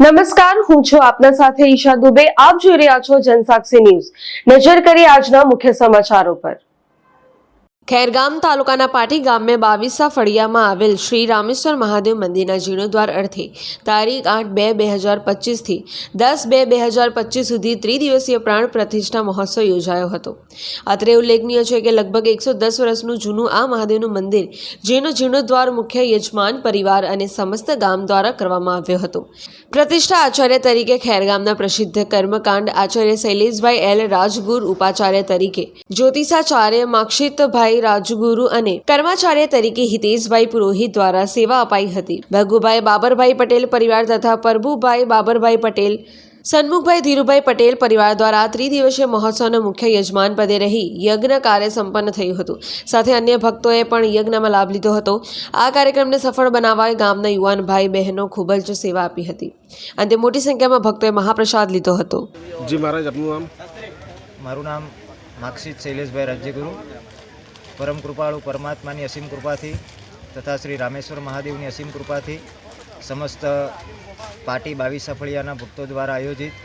નમસ્કાર, હું છું આપના સાથે ઈશા દુબે। આપ જોઈ રહ્યા છો જનસાક્ષી ન્યૂઝ। નજર કરીએ આજના મુખ્ય સમાચારો પર। ખેરગામ તાલુકાના પાટી ગામે 22 ફળિયામાં આવેલ શ્રી રામેશ્વર મહાદેવ મંદિરના જીર્ણોદ્વાર અર્થે તારીખ 8/2/2025 થી 10/2/2025 સુધી ત્રિદિવસીય પ્રાણ પ્રતિષ્ઠા મહોત્સવ યોજાયો હતો। અત્રે ઉલ્લેખનીય છે કે લગભગ 110 વર્ષનું જૂનું આ મહાદેવનું મંદિર જેનો જીર્ણોદ્વાર મુખ્ય યજમાન પરિવાર અને સમસ્ત ગામ દ્વારા કરવામાં આવ્યો હતો। પ્રતિષ્ઠા આચાર્ય તરીકે ખેરગામના પ્રસિદ્ધ કર્મકાંડ આચાર્ય શૈલેષભાઈ એલ રાજગુરુ, ઉપાચાર્ય તરીકે જ્યોતિષાચાર્ય માક્ષિતભાઈ રાજગુરુ અને કર્માચાર્ય તરીકે હિતેશભાઈ પુરોહિત દ્વારા સેવા અપાઈ હતી। ભગુભાઈ બાબરભાઈ પટેલ પરિવાર તથા પ્રભુભાઈ બાબરભાઈ પટેલ, સન્મુખભાઈ ધીરુભાઈ પટેલ પરિવાર દ્વારા આ ત્રિદિવસીય મહોત્સવના મુખ્ય યજમાન પદે રહી યજ્ઞ કાર્ય સંપન્ન થયું હતું। સાથે અન્ય ભક્તોએ પણ યજ્ઞમાં લાભ લીધો હતો। આ કાર્યક્રમને સફળ બનાવવા ગામના યુવાન ભાઈ બહેનો ખૂબ જ સેવા આપી હતી। અંતે મોટી સંખ્યામાં ભક્તોએ મહાપ્રસાદ લીધો હતો। જી મહારાજ, આપનું નામ? મારું નામ માક્ષિત શૈલેષભાઈ રાજ્યગુરુ। પરમ કૃપાળુ પરમાત્માની અસીમ કૃપાથી તથા શ્રી રામેશ્વર મહાદેવની અસીમ કૃપાથી સમસ્ત પાટી 22 ફળિયાના ભક્તો દ્વારા આયોજિત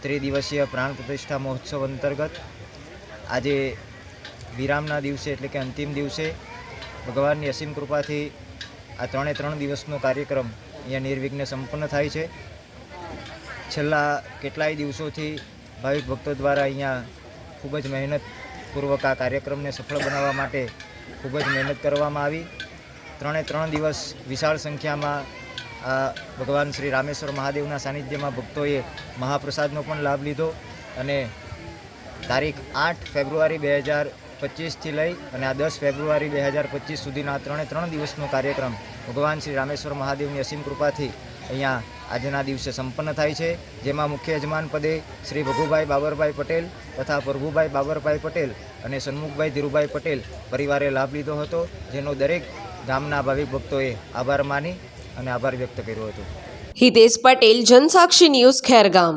ત્રિદિવસીય પ્રાણ પ્રતિષ્ઠા મહોત્સવ અંતર્ગત આજે વિરામના દિવસે એટલે કે અંતિમ દિવસે ભગવાનની અસીમ કૃપાથી આ 3 દિવસનો કાર્યક્રમ અહીંયા નિર્વિઘ્ને સંપન્ન થાય છે। છેલ્લા કેટલાય દિવસોથી ભાવિક ભક્તો દ્વારા અહીંયા ખૂબ જ મહેનતપૂર્વક આ કાર્યક્રમને સફળ બનાવવા માટે ખૂબ જ મહેનત કરવામાં આવી। 3 દિવસ વિશાળ સંખ્યામાં ભગવાન શ્રી રામેશ્વર મહાદેવના સાનિધ્યમાં ભક્તોએ મહાપ્રસાદનો પણ લાભ લીધો અને તારીખ 8 ફેબ્રુઆરી 2025થી લઈ અને આ 10 ફેબ્રુઆરી 2025 સુધીના 3 દિવસનો કાર્યક્રમ ભગવાન શ્રી રામેશ્વર મહાદેવની અસીમ કૃપાથી અહીંયા આજના દિવસે સંપન્ન થાય છે। જેમાં મુખ્ય યજમાન પદે શ્રી ભગુભાઈ બાબરભાઈ પટેલ તથા પ્રભુભાઈ બાબરભાઈ પટેલ અને સન્મુખભાઈ ધીરુભાઈ પટેલ પરિવારે લાભ લીધો હતો, જેનો દરેક ગામના ભાવિક ભક્તોએ આભાર માની અને આભાર વ્યક્ત કર્યો હતો। હિતેશ પટેલ, જનસાક્ષી ન્યૂઝ, ખેરગામ।